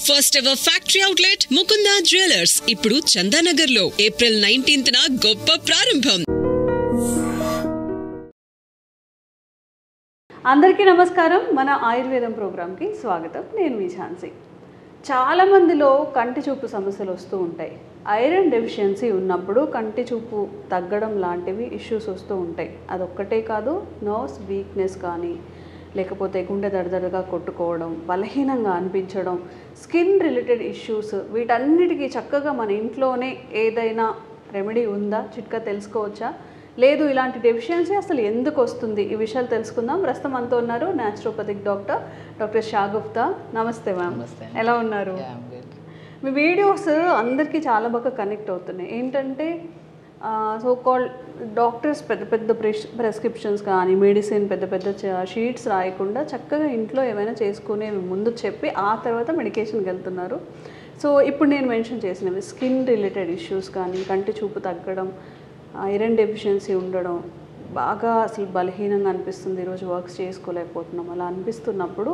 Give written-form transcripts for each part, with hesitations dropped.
First ever factory outlet Mukunda jewellers ఇప్పుడు చందానగర్ లో April 19th గొప్ప ప్రారంభం. అందరికీ నమస్కారం. మన ఆయుర్వేదం ప్రోగ్రామ్కి స్వాగతం. నేను మీ ఝాన్సీ. చాలామందిలో కంటి చూపు సమస్యలు వస్తూ ఉంటాయి. ఐరన్ డెఫిషియన్సీ ఉన్నప్పుడు కంటి చూపు తగ్గడం లాంటివి ఇష్యూస్ వస్తూ ఉంటాయి. అదొక్కటే కాదు, నర్వ్స్ వీక్నెస్ కానీ, లేకపోతే గుండె దడదడగా కొట్టుకోవడం, బలహీనంగా అనిపించడం, స్కిన్ రిలేటెడ్ ఇష్యూస్, వీటన్నిటికీ చక్కగా మన ఇంట్లోనే ఏదైనా రెమెడీ ఉందా, చిట్కా తెలుసుకోవచ్చా, లేదు ఇలాంటి డెఫిషియన్సీ అసలు ఎందుకు వస్తుంది, ఈ విషయాలు తెలుసుకుందాం. ప్రస్తుతం మనతో ఉన్నారు న్యాచురోపతిక్ డాక్టర్ షా గుప్తా. నమస్తే మ్యామ్, ఎలా ఉన్నారు? మీ వీడియోస్ అందరికీ చాలా బాగా కనెక్ట్ అవుతున్నాయి. ఏంటంటే సో కాల్డ్ డాక్టర్స్ పెద్ద పెద్ద ప్రెస్క్రిప్షన్స్ కానీ, మెడిసిన్ పెద్ద పెద్ద షీట్స్ రాయకుండా చక్కగా ఇంట్లో ఏమైనా చేసుకునే ముందు చెప్పి ఆ తర్వాత మెడికేషన్కి వెళ్తున్నారు. సో ఇప్పుడు నేను మెన్షన్ చేసినవి స్కిన్ రిలేటెడ్ ఇష్యూస్ కానీ, కంటి చూపు తగ్గడం, ఐరన్ డెఫిషియన్సీ ఉండడం, బాగా అసలు బలహీనంగా అనిపిస్తుంది, ఈరోజు వర్క్స్ చేసుకోలేకపోతున్నాం అలా అనిపిస్తున్నప్పుడు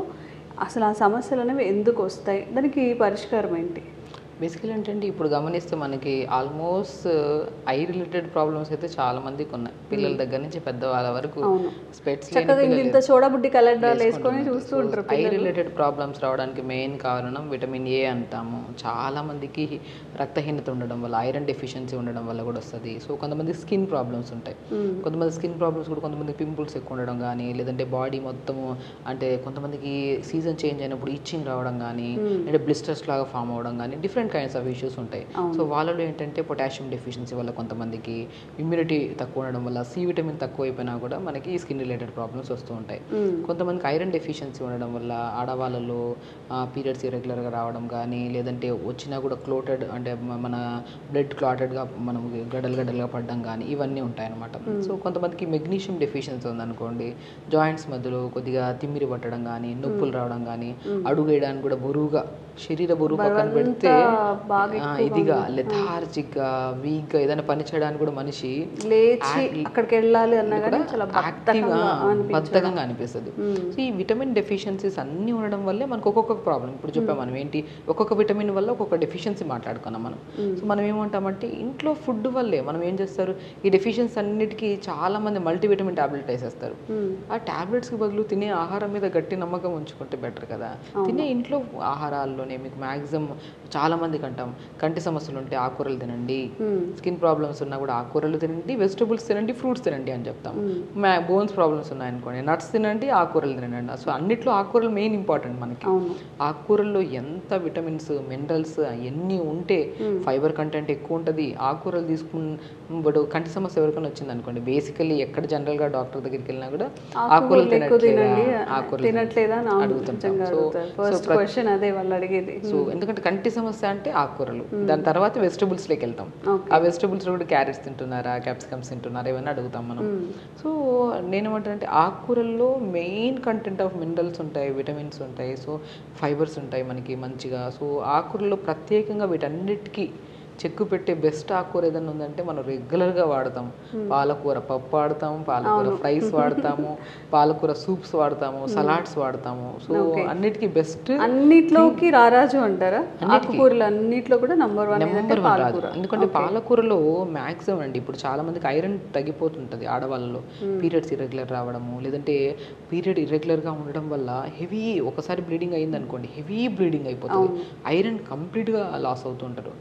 అసలు ఆ సమస్యలు అనేవి ఎందుకు వస్తాయి, దానికి పరిష్కారం ఏంటి? బేసికలీ ఏంటంటే ఇప్పుడు గమనిస్తే మనకి ఆల్మోస్ట్ ఐ రిలేటెడ్ ప్రాబ్లమ్స్ అయితే చాలా మందికి ఉన్నాయి. పిల్లల దగ్గర నుంచి పెద్దవాళ్ళ వరకు స్పెట్స్ ఐ రిలేటెడ్ ప్రాబ్లమ్స్ రావడానికి మెయిన్ కారణం విటమిన్ ఏ అంటాము. చాలా మందికి రక్తహీనత ఉండడం వల్ల, ఐరన్ డెఫిషియన్సీ ఉండడం వల్ల కూడా వస్తుంది. సో కొంతమంది స్కిన్ ప్రాబ్లమ్స్ ఉంటాయి. కొంతమంది స్కిన్ ప్రాబ్లమ్స్ కూడా, కొంతమంది పింపుల్స్ ఎక్కువ ఉండడం కానీ, లేదంటే బాడీ మొత్తము అంటే కొంతమందికి సీజన్ చేంజ్ అయినప్పుడు ఇచ్చింగ్ రావడం కానీ, అంటే బ్లిస్టర్స్ లాగా ఫామ్ అవ్వడం కానీ, డిఫరెంట్ కైండ్స్ ఆఫ్ ఇష్యూస్ ఉంటాయి. సో వాళ్ళలో ఏంటంటే పొటాషియం డెఫిషియన్సీ వల్ల కొంతమందికి, ఇమ్యూనిటీ తక్కువ ఉండడం వల్ల, సి విటమిన్ తక్కువ అయిపోయినా కూడా మనకి స్కిన్ రిలేటెడ్ ప్రాబ్లమ్స్ వస్తూ ఉంటాయి. కొంతమందికి ఐరన్ డెఫిషియన్సీ ఉండడం వల్ల ఆడవాళ్ళలో పీరియడ్స్ ఇరెగ్యులర్గా రావడం కానీ, లేదంటే వచ్చినా కూడా క్లోటెడ్ అంటే మన బ్లడ్ క్లాటెడ్గా మనం గడ్డలుగా పడడం కానీ, ఇవన్నీ ఉంటాయి అన్నమాట. సో కొంతమందికి మెగ్నీషియం డెఫిషియన్సీ ఉందనుకోండి, జాయింట్స్ మధ్యలో కొద్దిగా తిమ్మిరి పట్టడం కానీ, నొప్పులు రావడం కానీ, అడుగు వేయడానికి కూడా బరువుగా, శరీర బరువు పక్కన పెడితే ఇదిగా లెథార్జిక్గా, వీక్గా ఏదైనా పని చేయడానికి కూడా మనిషి లేచి అక్కడికి వెళ్ళాలి అన్నా కానీ చాలా బద్ధకంగా అనిపిస్తుంది. సో ఈ విటమిన్ డెఫిషియన్సీస్ అన్నీ ఉండడం వల్లే మనకు ఒక్కొక్క ప్రాబ్లం. ఇప్పుడు చెప్పాం మనం ఏంటి, ఒక్కొక్క విటమిన్ వల్ల ఒక్కొక్క డెఫిషియన్సీ మాట్లాడుకున్నాం మనం. సో మనం ఏమంటామంటే ఇంట్లో ఫుడ్ వల్లే మనం ఏం చేస్తారు, ఈ డెఫిషియన్సీ అన్నిటికీ చాలా మంది మల్టీవిటమిన్ టాబ్లెట్ వేసేస్తారు. ఆ టాబ్లెట్స్కి బదులు తినే ఆహారం మీద గట్టి నమ్మకం ఉంచుకుంటే బెటర్ కదా. తినే ఇంట్లో ఆహారాల్లోనే మీకు మ్యాక్సిమం చాలా మందికి అంటాం, కంటి సమస్యలు ఉంటే ఆకుకూరలు తినండి, స్కిన్ ప్రాబ్లమ్స్ ఉన్నా కూడా ఆకుకూరలు తినండి, వెజిటబుల్స్ తినండి, ఫ్రూట్స్ తినండి అని చెప్తాం. బోన్స్ ప్రాబ్లమ్స్ ఉన్నాయనుకోండి, నట్స్ తినండి, ఆకుకూరలు తినండి. సో అన్నిట్లో ఆకుకూరలు మెయిన్ ఇంపార్టెంట్ మనకి. ఆకుకూరల్లో ఎంత విటమిన్స్, మినరల్స్ ఎన్ని ఉంటే, ఫైబర్ కంటెంట్ ఎక్కువ ఉంటుంది. ఆకుకూరలు తీసుకున్నప్పుడు కంటి సమస్య ఎవరికైనా వచ్చింది అనుకోండి, బేసికల్లీ ఎక్కడ జనరల్గా డాక్టర్ దగ్గరికి వెళ్ళినా కూడా ఆకుకూరలు తినట్లేదా అడుగుతుంటాం. సో ఎందుకంటే కంటి సమస్య అంటే ఆకుకూరలు, దాని తర్వాత వెజిటబుల్స్లోకి వెళ్తాం. ఆ వెజిటబుల్స్ కూడా క్యారెట్స్ తింటున్నారా, క్యాప్సికమ్స్ తింటున్నారా, ఇవన్నీ అడుగుతాం మనం. సో నేనేమంటానంటే ఆకుకూరల్లో మెయిన్ కంటెంట్ ఆఫ్ మినరల్స్ ఉంటాయి, విటమిన్స్ ఉంటాయి, సో ఫైబర్స్ ఉంటాయి మనకి మంచిగా. సో ఆకుకూరల్లో ప్రత్యేకంగా వీటన్నిటికీ చెక్కు పెట్టే బెస్ట్ ఆకుకూర ఏదైనా ఉందంటే మనం రెగ్యులర్గా వాడతాం. పాలకూర పప్పు వాడతాము, పాలకూర ఫ్రైస్ వాడతాము, పాలకూర సూప్స్ వాడతాము, సలాడ్స్ వాడతాము. సో అన్నిటికీ బెస్ట్, అన్నిట్లోకి రారాజు అంటారా, ఆకుకూరలు అన్నిట్లో కూడా నెంబర్ వన్ రాజు. ఎందుకంటే పాలకూరలో మ్యాక్సిమం అండి ఇప్పుడు చాలా మందికి ఐరన్ తగ్గిపోతుంటుంది ఆడవాళ్ళలో. పీరియడ్స్ ఇర్రెగ్యులర్ రావడము, లేదంటే పీరియడ్ ఇర్రెగ్యులర్గా ఉండడం వల్ల హెవీ, ఒకసారి బ్లీడింగ్ అయింది అనుకోండి, హెవీ బ్లీడింగ్ అయిపోతుంది, ఐరన్ కంప్లీట్గా లాస్ అవుతుంటారు,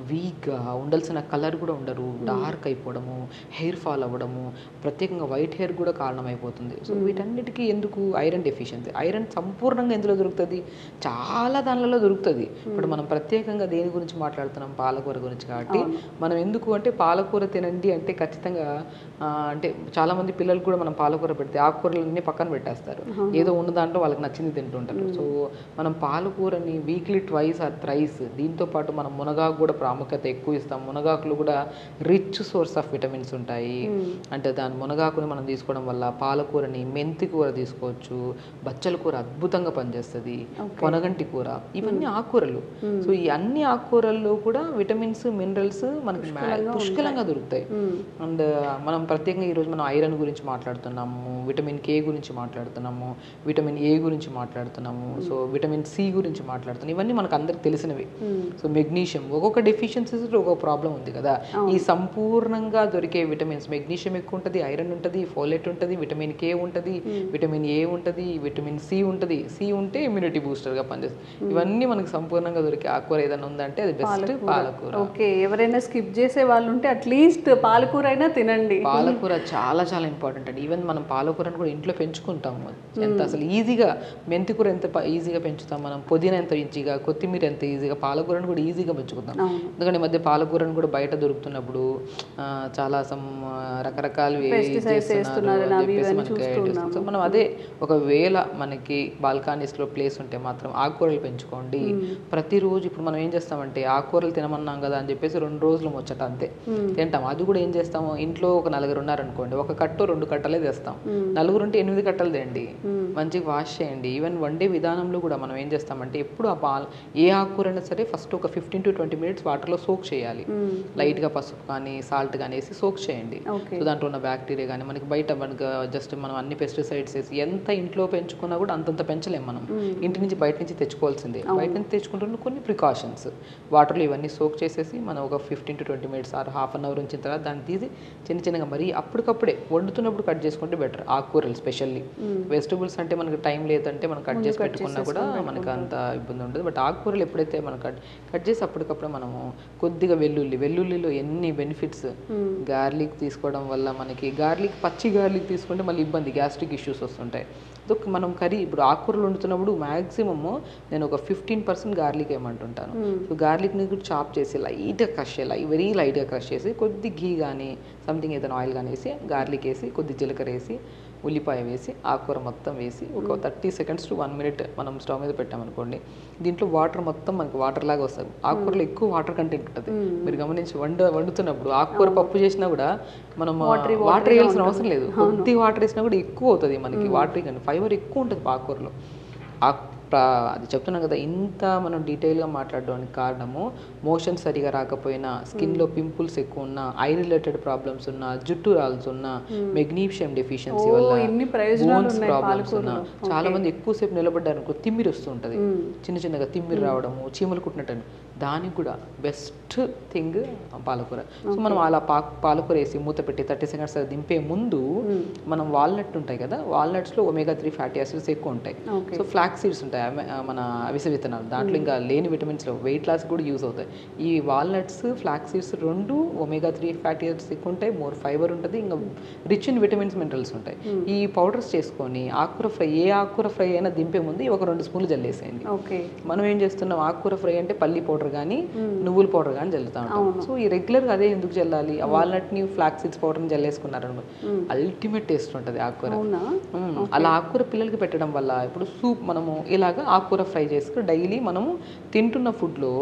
వీక్గా ఉండాల్సిన కలర్ కూడా ఉండరు, డార్క్ అయిపోవడము, హెయిర్ ఫాల్ అవ్వడము, ప్రత్యేకంగా వైట్ హెయిర్ కూడా కారణమైపోతుంది. సో వీటన్నిటికీ ఎందుకు, ఐరన్ డెఫిషియన్సీ. ఐరన్ సంపూర్ణంగా ఎందులో దొరుకుతుంది, చాలా దానిలలో దొరుకుతుంది. ఇప్పుడు మనం ప్రత్యేకంగా దేని గురించి మాట్లాడుతున్నాం, పాలకూర గురించి. కాబట్టి మనం ఎందుకు అంటే పాలకూర తినండి అంటే ఖచ్చితంగా అంటే చాలామంది పిల్లలు కూడా మనం పాలకూర పెడితే ఆకుకూరలన్నీ పక్కన పెట్టేస్తారు, ఏదో ఉన్న దాంట్లో వాళ్ళకి నచ్చింది తింటుంటారు. సో మనం పాలకూరని వీక్లీ ట్వైస్ ఆర్ థ్రైస్, దీంతో పాటు మనం మునగాకు కూడా ప్రాముఖ్యత ఆవశ్యకత ఎక్కువ ఇస్తాం. మునగాకులు కూడా రిచ్ సోర్స్ ఆఫ్ విటమిన్స్ ఉంటాయి. అంటే దాని మునగాకుని మనం తీసుకోవడం వల్ల పాలకూరని, మెంతి కూర తీసుకోవచ్చు, బచ్చల కూర అద్భుతంగా పనిచేస్తుంది, పొనగంటి కూర, ఇవన్నీ ఆకుకూరలు. సో ఈ అన్ని ఆకుకూరల్లో కూడా విటమిన్స్, మినరల్స్ మనకి పుష్కలంగా దొరుకుతాయి. అండ్ మనం ప్రత్యేకంగా ఈరోజు మనం ఐరన్ గురించి మాట్లాడుతున్నాము, విటమిన్ కే గురించి మాట్లాడుతున్నాము, విటమిన్ ఏ గురించి మాట్లాడుతున్నాము, సో విటమిన్ సి గురించి మాట్లాడుతున్నాం. ఇవన్నీ మనకు అందరికి తెలిసినవి. సో మెగ్నీషియం, ఒక్కొక్క డెఫిషియన్సీస్ ఒక్కొక్క ప్రాబ్లం ఉంది కదా. ఈ సంపూర్ణంగా దొరికే విటమిన్స్, మెగ్నీషియం ఎక్కువ ఉంటుంది, ఐరన్ ఉంటుంది, ఫోలేట్ ఉంటుంది, విటమిన్ కే ఉంటుంది, విటమిన్ ఏ ఉంటుంది, విటమిన్ సి ఉంటుంది. సి ఉంటే ఇమ్యూనిటీ బూస్టర్గా పనిచేస్తుంది. ఇవన్నీ మనకు సంపూర్ణంగా దొరికే ఆకుకూర ఏదైనా ఉందంటే అది బెస్ట్ పాలకూర. ఓకే, ఎవరైనా స్కిప్ చేసే వాళ్ళు ఉంటే అట్లీస్ట్ పాలకూర అయినా తినండి. పాలకూర చాలా చాలా ఇంపార్టెంట్ అండి. ఈవెన్ మనం పాలకూరను కూడా ఇంట్లో పెంచుకుంటాము. ఎంత అసలు ఈజీగా, మెంతి కూర ఎంత ఈజీగా పెంచుతాం మనం, పుదీనా ఎంత ఈజీగా, కొత్తిమీర ఎంత ఈజీగా, పాలకూరను కూడా ఈజీగా పెంచుకుంటాం. ఎందుకంటే ఈ మధ్య పాలకూరను కూడా బయట దొరుకుతున్నప్పుడు చాలా రకరకాలు సో మనం అదే ఒకవేళ మనకి బాల్కనీస్లో ప్లేస్ ఉంటే మాత్రం ఆకుకూరలు పెంచుకోండి. ప్రతిరోజు ఇప్పుడు మనం ఏం చేస్తామంటే ఆకుకూరలు తినమన్నాం కదా అని చెప్పేసి 2 రోజులు ముచ్చట అంతే తింటాం. అది కూడా ఏం చేస్తాము, ఇంట్లో ఒక 4 ఉన్నారనుకోండి, 1 కట్టు 2 కట్టలే తెస్తాం. 4 ఉంటే 8 కట్టలు తేండి, మంచిగా వాష్ చేయండి. ఈవెన్ వండే విధానంలో కూడా మనం ఏం చేస్తామంటే ఎప్పుడు ఏ ఆకుకూరైనా సరే ఫస్ట్ ఒక 15 to 20 minutes వాటర్లో సోక్ చేయాలి. లైట్గా పసుపు కానీ సాల్ట్ కానీ వేసి సోక్ చేయండి. సో దాంట్లో ఉన్న బ్యాక్టీరియా కానీ మనకి బయట మనకు జస్ట్ మనం అన్ని పెస్టిసైడ్స్ వేసి ఎంత ఇంట్లో పెంచుకున్నా కూడా అంతంత పెంచలేం మనం. ఇంటి నుంచి బయట నుంచి తెచ్చుకోవాల్సిందే. బయట నుంచి తెచ్చుకుంటున్న కొన్ని ప్రికాషన్స్, వాటర్లో ఇవన్నీ సోక్ చేసేసి మనం ఒక 15 to 20 minutes or half an hour ఉంచిన తర్వాత దాన్ని తీసి చిన్నగా మరీ అప్పటికప్పుడే వండుతున్నప్పుడు కట్ చేసుకుంటే బెటర్. ఆకుకూరలు స్పెషల్లీ, వెజిటబుల్స్ అంటే మనకు టైం లేదంటే మనం కట్ చేసి పెట్టుకున్నా కూడా మనకు అంత ఇబ్బంది ఉంటుంది. బట్ ఆకుకూరలు ఎప్పుడైతే మనం కట్ చేసి అప్పటికప్పుడు మనము కొద్దిగా వెల్లుల్లిలో ఎన్ని బెనిఫిట్స్. గార్లిక్ తీసుకోవడం వల్ల మనకి పచ్చి గార్లిక్ తీసుకుంటే మళ్ళీ ఇబ్బంది, గ్యాస్ట్రిక్ ఇష్యూస్ వస్తుంటాయి. మనం కర్రీ ఇప్పుడు ఆకుకూరలు వండుతున్నప్పుడు మ్యాక్సిమము నేను ఒక 15% గార్లిక్ వేయమంటుంటాను. సో గార్లిక్ని కూడా చాప్ చేసి లైట్గా క్రష్ చేయాలి, వెరీ లైట్గా క్రష్ చేసి కొద్ది ఘీ కానీ సంథింగ్ ఏదైనా ఆయిల్ కానీ వేసి గార్లిక్ వేసి కొద్ది జీలకర్ర వేసి ఉల్లిపాయ వేసి ఆకుకూర మొత్తం వేసి ఒక 30 seconds to 1 minute మనం స్టవ్ మీద పెట్టామనుకోండి, దీంట్లో వాటర్ మొత్తం మనకి వాటర్ లాగా వస్తుంది. ఆకుకూరలో ఎక్కువ వాటర్ కంటెంట్ ఉంటుంది. మీరు గమనించి వండుతున్నప్పుడు ఆకుకూర పప్పు చేసినా కూడా మనం వాటర్ వేయాల్సిన అవసరం లేదు. కొద్ది వాటర్ వేసినా కూడా ఎక్కువ అవుతుంది మనకి వాటర్, కానీ ఫైబర్ ఎక్కువ ఉంటుంది ఆకుకూరలో. అది చెప్తున్నాం కదా, ఇంత మనం డీటెయిల్గా మాట్లాడడానికి కారణము మోషన్ సరిగా రాకపోయినా, స్కిన్లో పింపుల్స్ ఎక్కువ ఉన్నా, ఐ రిలేటెడ్ ప్రాబ్లమ్స్ ఉన్నా, జుట్టు రాల్సున్నా, మెగ్నీషియం డెఫిషియన్సీ వల్ల, బోన్స్ ప్రాబ్లమ్స్ ఉన్నా, చాలా మంది ఎక్కువసేపు నిలబడ్డారనుకో తిమ్మిరి వస్తూ ఉంటుంది, చిన్నగా తిమ్మిరి రావడము, చీమలు కుట్టినట్టు, దానికి కూడా బెస్ట్ థింగ్ పాలకూర. సో మనం అలా పాలకూర వేసి మూత పెట్టి 30 seconds దింపే ముందు మనం వాల్నట్ ఉంటాయి కదా, వాల్నట్స్లో omega-3 ఫ్యాటీ యాసిడ్స్ ఎక్కువ ఉంటాయి. సో ఫ్లాక్స్ సీడ్స్ ఉంటాయి మన అవిసె విత్తనాలు, దాంట్లో ఇంకా లేని విటమిన్స్లో వెయిట్ లాస్ కూడా యూజ్ అవుతాయి. ఈ walnuts, flax seeds 2 omega-3 fatty acids ఎక్కువ ఉంటాయి, మోర్ ఫైబర్ ఉంటుంది, ఇంకా రిచ్ ఇన్ విటమిన్స్, మినరల్స్ ఉంటాయి. ఈ పౌడర్స్ చేసుకొని ఆకుకూర ఫ్రై, ఏ ఆకుకూర ఫ్రై అయినా దింపే ముందు ఒక 2 స్పూన్లు జల్లేసేయండి. మనం ఏం చేస్తున్నాం, ఆకుకూర ఫ్రై అంటే పల్లి పౌడర్ కానీ నువ్వుల పౌడర్ కానీ జల్లుతా ఉంటాం. సో ఈ రెగ్యులర్గా అదే ఎందుకు జల్లాలి, ఆ వాల్నట్ని ఫ్లాక్స్ సీడ్స్ పౌడర్ని జల్లేసుకున్నారనుకో అల్టిమేట్ టేస్ట్ ఉంటుంది ఆకుకూర. అలా ఆకుకూర పిల్లలకి పెట్టడం వల్ల ఇప్పుడు సూప్ మనము ఇలాగ ఆకుకూర ఫ్రై చేసుకుని డైలీ మనము తింటున్న ఫుడ్లో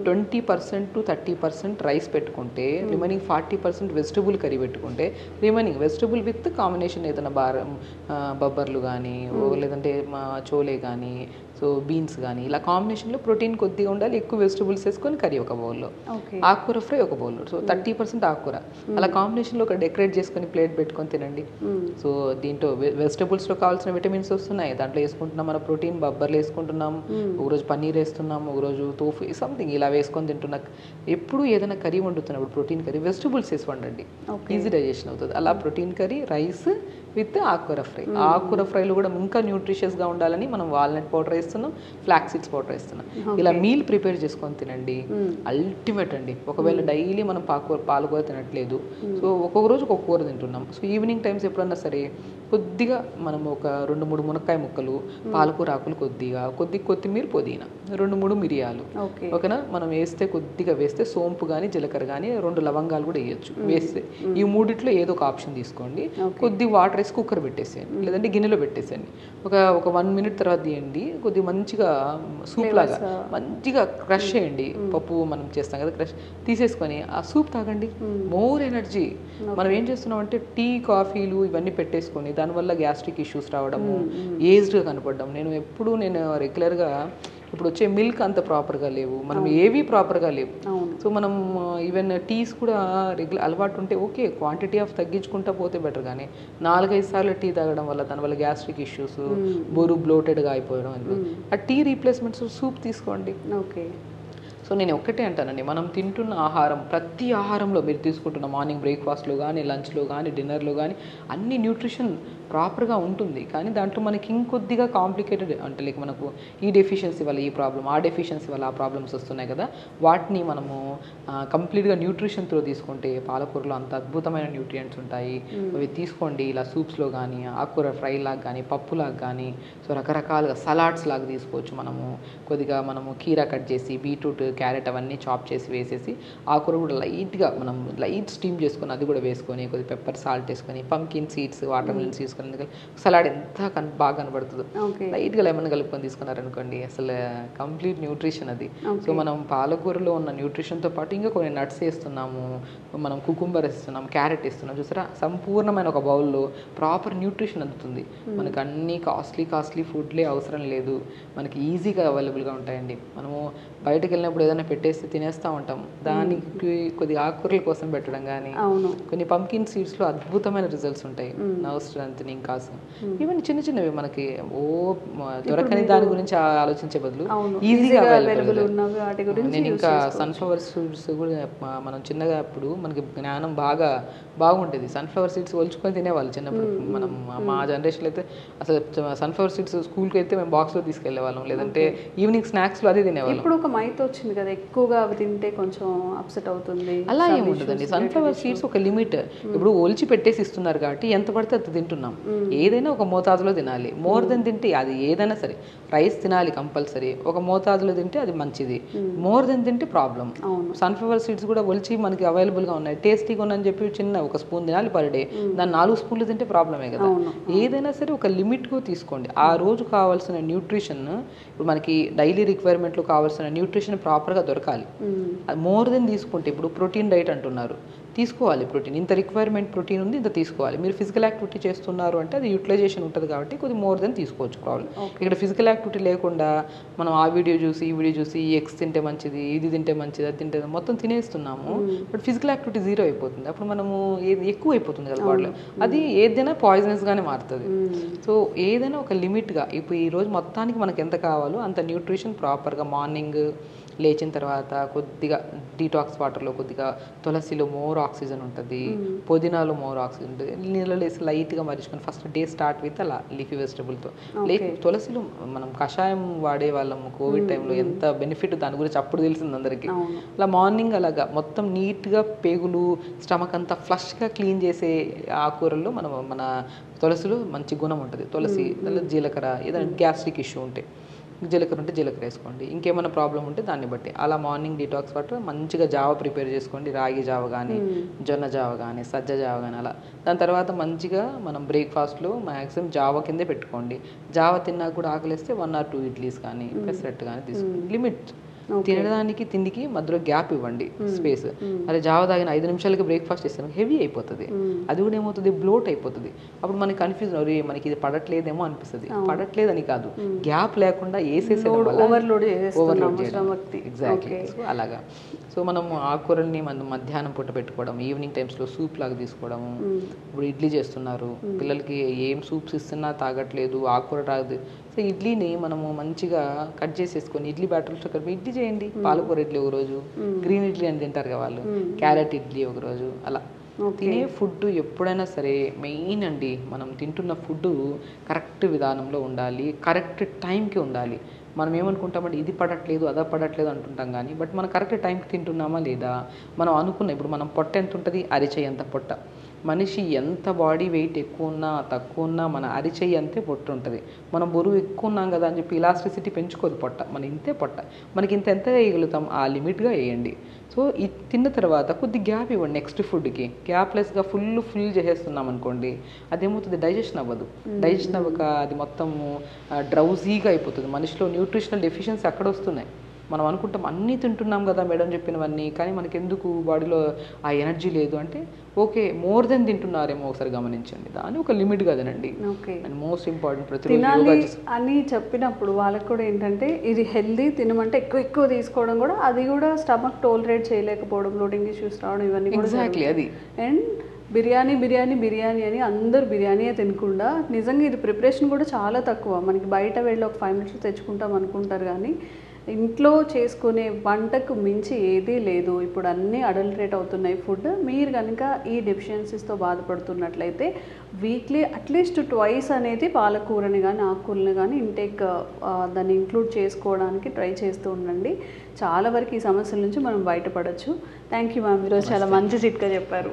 20% to 30% రైస్ పెట్టుకుంటే, రిమైనింగ్ 40% వెజిటబుల్ కర్రీ పెట్టుకుంటే, రిమైనింగ్ వెజిటబుల్ విత్ కాంబినేషన్ ఏదైనా బొబ్బర్లు కానీ లేదంటే చోలే కానీ, సో బీన్స్ కానీ, ఇలా కాంబినేషన్లో ప్రోటీన్ కొద్దిగా ఉండాలి, ఎక్కువ వెజిటబుల్స్ వేసుకొని కర్రీ ఒక బౌల్లో, ఆకుకూర ఫ్రై ఒక బౌల్లో, సో 30% ఆకుకూర అలా కాంబినేషన్లో ఒక డెకరేట్ చేసుకొని ప్లేట్ పెట్టుకొని తినండి. సో దీంట్లో వెజిటబుల్స్లో కావాల్సిన విటమిన్స్ వస్తున్నాయి, దాంట్లో వేసుకుంటున్నాం మన ప్రోటీన్, బొబ్బర్లు వేసుకుంటున్నాం, ఒకరోజు పన్నీర్ వేస్తున్నాం, ఒకరోజు తోఫు, సంథింగ్ ఇలా వేసుకొని తింటున్నా. ఎప్పుడు ఏదైనా కర్రీ వండుతున్నప్పుడు ప్రోటీన్ కర్రీ వెజిటబుల్స్ వేసి వండండి, ఈజీ డైజెషన్ అవుతుంది. అలా ప్రోటీన్ కర్రీ, రైస్ విత్ ఆకుకూర ఫ్రై. ఆకుకూర ఫ్రైలో కూడా ఇంకా న్యూట్రిషియస్గా ఉండాలని మనం వాల్నట్ పౌడర్ వేస్తున్నాం, ఫ్లాక్స్ సీడ్స్ పౌడర్ వేస్తున్నాం. ఇలా మీల్ ప్రిపేర్ చేసుకొని తినండి, అల్టిమేట్ అండి. ఒకవేళ డైలీ మనం పాలకూర తినట్లేదు, సో ఒక్కొక్క రోజు ఒక్కొక్క కూర తింటున్నాం, సో ఈవినింగ్ టైమ్స్ ఎప్పుడన్నా సరే కొద్దిగా మనం ఒక 2-3 మునక్కాయ ముక్కలు, పాలకూర ఆకులు కొద్ది కొత్తిమీర, పుదీనా, 2-3 మిరియాలు, ఓకేనా, మనం కొద్దిగా వేస్తే సోంపు కానీ జీలకర్ర కానీ 2 లవంగాలు కూడా వేయచ్చు. వేస్తే ఈ మూడిట్లో ఏదో ఒక ఆప్షన్ తీసుకోండి, కొద్ది వాటర్ రైస్ కుక్కర్ పెట్టేసేయండి, లేదంటే గిన్నెలో పెట్టేసేయండి. ఒక ఒక 1 minute తర్వాత తీయండి, కొద్దిగా మంచిగా సూప్ లాగా మంచిగా క్రష్ చేయండి. పప్పు మనం చేస్తాం కదా, క్రష్ తీసేసుకొని ఆ సూప్ తాగండి. More energy. మనం ఏం చేస్తున్నాం అంటే టీ కాఫీలు ఇవన్నీ పెట్టేసుకొని దానివల్ల గ్యాస్ట్రిక్ ఇష్యూస్ రావడము, ఏజ్డ్గా కనపడడం. నేను రెగ్యులర్గా ఇప్పుడు వచ్చే మిల్క్ అంత ప్రాపర్గా లేవు, మనం ఏవి ప్రాపర్గా లేవు. సో మనం ఈవెన్ టీస్ కూడా అలవాటు ఉంటే ఓకే, క్వాంటిటీ ఆఫ్ తగ్గించుకుంటా పోతే బెటర్. కానీ 4-5 సార్లు టీ తాగడం వల్ల దానివల్ల గ్యాస్ట్రిక్ ఇష్యూస్, బోరు బ్లోటెడ్గా అయిపోవడం. ఆ టీ రీప్లేస్మెంట్స్ సూప్ తీసుకోండి. ఓకే. సో నేను ఒక్కటే అంటానండి, మనం తింటున్న ఆహారం, ప్రతి ఆహారంలో మీరు తీసుకుంటున్న మార్నింగ్ బ్రేక్ఫాస్ట్లో కానీ, లంచ్లో కానీ, డిన్నర్లో కానీ అన్ని న్యూట్రిషన్ ప్రాపర్గా ఉంటుంది. కానీ దాంట్లో మనకి ఇంకొద్దిగా కాంప్లికేటెడ్ అంటే లైక్ మనకు ఈ డెఫిషియన్సీ వల్ల ఈ ప్రాబ్లం, ఆ డెఫిషియన్సీ వల్ల ఆ ప్రాబ్లమ్స్ వస్తున్నాయి కదా, వాటిని మనము కంప్లీట్గా న్యూట్రిషన్తో తీసుకుంటే పాలకూరలో అంత అద్భుతమైన న్యూట్రియంట్స్ ఉంటాయి. అవి తీసుకోండి. ఇలా సూప్స్లో కానీ, ఆకుకూర ఫ్రై లాగా కానీ, పప్పులాగా కానీ, సో రకరకాలుగా సలాడ్స్ లాగా తీసుకోవచ్చు. కొద్దిగా మనము కీరా కట్ చేసి, బీట్రూట్, క్యారెట్ అవన్నీ చాప్ చేసి వేసేసి, ఆకుకూర కూడా లైట్గా మనం లైట్ స్టీమ్ చేసుకొని అది కూడా వేసుకొని, కొద్దిగా పెప్పర్ సాల్ట్ వేసుకొని, pumpkin seeds, water melon seeds salad ఎంత బాగా కనబడుతుందో లైట్గా లెమన్ కలుపుకొని తీసుకున్నారనుకోండి, అసలు కంప్లీట్ న్యూట్రిషన్ అది. సో మనం పాలకూరలో ఉన్న న్యూట్రిషన్తో పాటు ఇంకా కొన్ని నట్స్ వేస్తున్నాము, మనం కుకుంబర్ వేస్తున్నాం, క్యారెట్ వేస్తున్నాం. చూసారా, సంపూర్ణమైన ఒక బౌల్లో ప్రాపర్ న్యూట్రిషన్ అందుతుంది. మనకు అన్ని కాస్ట్లీ ఫుడ్లే అవసరం లేదు, మనకి ఈజీగా అవైలబుల్గా ఉంటాయండి. మనము బయటకు వెళ్ళినప్పుడు ఏదైనా పెట్టేసి తినేస్తూ ఉంటాం, దానికి కొద్దిగా ఆకుకూరల కోసం పెట్టడం కానీ, కొన్ని పంకిన్ సీడ్స్లో అద్భుతమైన రిజల్ట్స్ ఉంటాయి. నర్వ్ స్ట్రెంత్, కాసు, ఇవన్నీ చిన్నవి మనకి దొరకని దాని గురించి ఆలోచించే బదులు ఈజీగా అవైలబుల్. నేను ఇంకా సన్ఫ్లవర్ సీడ్స్ కూడా మనం చిన్నగా అప్పుడు మనకి జ్ఞానం బాగుంటుంది. సన్ఫ్లవర్ సీడ్స్ ఒలుచుకొని తినేవాళ్ళు చిన్నప్పుడు. మనం మా జనరేషన్లో అయితే అసలు సన్ఫ్లవర్ సీడ్స్ స్కూల్కి అయితే మేము బాక్స్లో తీసుకెళ్లే వాళ్ళం, లేదంటే ఈవినింగ్ స్నాక్స్లో అదే తినేవాళ్ళం. ఇప్పుడు ఒక మైత్ వచ్చింది కదా, ఎక్కువగా అవి తింటే కొంచెం అప్సెట్ అవుతుంది. అలా ఏముంటుందండి, సన్ఫ్లవర్ సీడ్స్ ఒక లిమిట్. ఇప్పుడు ఒలిచి పెట్టేసి ఇస్తున్నారు కాబట్టి ఎంత పడితే అంత తింటున్నాం. ఏదైనా ఒక మోతాదులో తినాలి. మోర్ దెన్ తింటే అది ఏదైనా సరే, రైస్ తినాలి కంపల్సరీ, ఒక మోతాదులో తింటే అది మంచిది. మోర్ దెన్ తింటే ప్రాబ్లం. సన్ఫ్లవర్ సీడ్స్ కూడా ఒలిచి మనకి అవైలబుల్గా ఉన్నాయి, టేస్టీగా ఉన్నాయని చెప్పి చిన్న ఒక స్పూన్ తినాలి పర్ డే, దాన్ని 4 స్పూన్లు తింటే ప్రాబ్లమే కదా. ఏదైనా సరే ఒక లిమిట్గా తీసుకోండి. ఆ రోజు కావాల్సిన న్యూట్రిషన్, ఇప్పుడు మనకి డైలీ రిక్వైర్మెంట్లో కావాల్సిన న్యూట్రిషన్ ప్రాపర్గా దొరకాలి. మోర్ దెన్ తీసుకుంటే, ఇప్పుడు ప్రోటీన్ డైట్ అంటున్నారు, తీసుకోవాలి ప్రోటీన్, ఇంత రిక్వైర్మెంట్ ప్రోటీన్ ఉంది, ఇంత తీసుకోవాలి. మీరు ఫిజికల్ యాక్టివిటీ చేస్తున్నారు అంటే అది యూటిలైజేషన్ ఉంటుంది కాబట్టి కొద్దిగా మోర్ దెన్ తీసుకోవచ్చు, ప్రాబ్లం. ఇక్కడ ఫిజికల్ యాక్టివిటీ లేకుండా మనం ఆ వీడియో చూసి ఈ వీడియో చూసి ఎగ్స్ తింటే మంచిది, ఇది తింటే మంచిది, అది తింటే మొత్తం తినేస్తున్నాము. బట్ ఫిజికల్ యాక్టివిటీ జీరో అయిపోతుంది. అప్పుడు మనము ఎక్కువ అయిపోతుంది కదా బాడీలో, అది ఏదైనా పాయిజనస్గానే మారుతుంది. సో ఏదైనా ఒక లిమిట్గా, ఇప్పుడు ఈరోజు మొత్తానికి మనకి ఎంత కావాలో అంత న్యూట్రిషన్ ప్రాపర్గా మార్నింగ్ లేచిన తర్వాత కొద్దిగా డీటాక్స్ వాటర్లో కొద్దిగా తులసిలో మోర్ ఆక్సిజన్ ఉంటుంది, పుదీనాలో మోర్ ఆక్సిజన్ ఉంటుంది, నీళ్ళలో వేసి లైట్గా మరిచుకొని ఫస్ట్ డే స్టార్ట్ విత్ అలా లీఫీ వెజిటబుల్తో. తులసిలో మనం కషాయం వాడే వాళ్ళము కోవిడ్ టైంలో, ఎంత బెనిఫిట్ దాని గురించి అప్పుడు తెలిసింది అందరికీ. అలా మార్నింగ్ అలాగా మొత్తం నీట్గా పేగులు, స్టమక్ అంతా ఫ్లష్గా క్లీన్ చేసే ఆకుకూరల్లో మన తులసిలో మంచి గుణం ఉంటుంది. తులసి, జీలకర్ర, ఏదైనా గ్యాస్ట్రిక్ ఇష్యూ ఉంటే జీలకర్ర ఉంటే జీలకర్ర వేసుకోండి, ఇంకేమైనా ప్రాబ్లం ఉంటే దాన్ని బట్టి. అలా మార్నింగ్ డీటాక్స్ వాటర్ మంచిగా జావ ప్రిపేర్ చేసుకోండి, రాగి జావ కానీ, జొన్న జావ కానీ, సజ్జ జావ కానీ. అలా దాని తర్వాత మంచిగా మనం బ్రేక్ఫాస్ట్లో మ్యాక్సిమం జావ కిందే పెట్టుకోండి. జావ తిన్నా కూడా ఆకలిస్తే 1 or 2 ఇడ్లీస్ కానీ, పెసరట్టు కానీ తీసుకోండి. లిమిట్, తినడానికి తిండికి మధ్యలో గ్యాప్ ఇవ్వండి, స్పేస్. అదే జావ తాగిన 5 నిమిషాలకి బ్రేక్ఫాస్ట్ చేస్తాను, హెవీ అయిపోతుంది. అది కూడా ఏమవుతుంది, బ్లోట్ అయిపోతుంది. అప్పుడు మనకి కన్ఫ్యూజన్, అరే మనకి ఇది పడట్లేదేమో అనిపిస్తుంది. పడట్లేదని కాదు, గ్యాప్ లేకుండా ఓవర్లోడ్ ఎగ్జాక్ట్లీ. సో అలాగా. సో మనం ఆకుకూరల్ని మనం మధ్యాహ్నం పూట పెట్టుకోవడం, ఈవినింగ్ టైమ్స్లో సూప్ లాగా తీసుకోవడము. ఇప్పుడు ఇడ్లీ చేస్తున్నారు, పిల్లలకి ఏం సూప్స్ ఇస్తున్నా తాగట్లేదు, ఆకుకూర రాదు. సో ఇడ్లీని మనము మంచిగా కట్ చేసేసుకొని ఇడ్లీ బ్యాటర్తో కలిపి ఇడ్లీ చేయండి. పాలకూర ఇడ్లీ ఒకరోజు, గ్రీన్ ఇడ్లీ అని తింటారు కదా వాళ్ళు, క్యారెట్ ఇడ్లీ ఒకరోజు. అలా తినే ఫుడ్ ఎప్పుడైనా సరే మెయిన్ అండి, మనం తింటున్న ఫుడ్ కరెక్ట్ విధానంలో ఉండాలి, కరెక్ట్ టైంకి ఉండాలి. మనం ఏమనుకుంటామంటే ఇది పడట్లేదు, అదా పడట్లేదు అంటుంటాం కానీ, బట్ మనం కరెక్ట్ టైంకి తింటున్నామా లేదా, మనం అనుకున్న, ఇప్పుడు మనం పొట్ట ఎంత ఉంటుంది, అరిచేయి ఎంత పొట్ట, మనిషి ఎంత బాడీ వెయిట్ ఎక్కువ ఉన్నా తక్కువ ఉన్నా మన అరిచెయ్యి అంతే పొట్టు ఉంటుంది. మనం బరువు ఎక్కువ ఉన్నాం కదా అని చెప్పి ఇలాస్టిసిటీ పెంచుకోదు పొట్ట, మన ఇంతే పొట్ట. మనకి ఎంత వేయగలుగుతాం ఆ లిమిట్గా వేయండి. సో ఇది తిన్న తర్వాత కొద్ది గ్యాప్ ఇవ్వండి నెక్స్ట్ ఫుడ్కి. గ్యాప్లెస్గా ఫుల్ చేసేస్తున్నాం అనుకోండి, అదేమవుతుంది, డైజెషన్ అవ్వదు. డైజెషన్ అవ్వక అది మొత్తము డ్రౌజీగా అయిపోతుంది. మనిషిలో న్యూట్రిషనల్ డెఫిషియన్సీ అక్కడ వస్తున్నాయి. మనం అనుకుంటాం అన్నీ తింటున్నాం కదా మేడం చెప్పినవన్నీ, కానీ మనకి ఎందుకు బాడీలో ఆ ఎనర్జీ లేదు అంటే, ఓకే మోర్ దెన్ తింటున్నారేమో ఒకసారి గమనించండి. దాన్ని ఒక లిమిట్ కదనండి. అండ్ మోస్ట్ ఇంపార్టెంట్ తినాలి అని చెప్పినప్పుడు వాళ్ళకి కూడా ఏంటంటే ఇది హెల్దీ తినమంటే ఎక్కువ తీసుకోవడం కూడా, అది కూడా స్టమక్ టోలరేట్ చేయలేకపోవడం, బ్లోటింగ్ ఇష్యూస్ రావడం, ఇవన్నీ కూడా ఎగ్జాక్ట్లీ అది. అండ్ బిర్యానీ అని అందరు బిర్యానీయే తినకుండా, నిజంగా ఇది ప్రిపరేషన్ కూడా చాలా తక్కువ. మనకి బయట వెళ్ళి ఒక 5 minutes తెచ్చుకుంటాం అనుకుంటారు, కానీ ఇంట్లో చేసుకునే వంటకు మించి ఏదీ లేదు. ఇప్పుడు అన్నీ అడల్టరేట్ అవుతున్నాయి ఫుడ్. మీరు కనుక ఈ డెఫిషియన్సీస్తో బాధపడుతున్నట్లయితే వీక్లీ అట్లీస్ట్ ట్వైస్ అనేది పాలకూరని కానీ ఆకుకూరని కానీ ఇంటేక్ దాన్ని ఇంక్లూడ్ చేసుకోవడానికి ట్రై చేస్తూ ఉండండి. చాలా వరకు ఈ సమస్యల నుంచి మనం బయటపడవచ్చు. థ్యాంక్ యూ మ్యామ్, ఈరోజు చాలా మంచి చిట్కా చెప్పారు.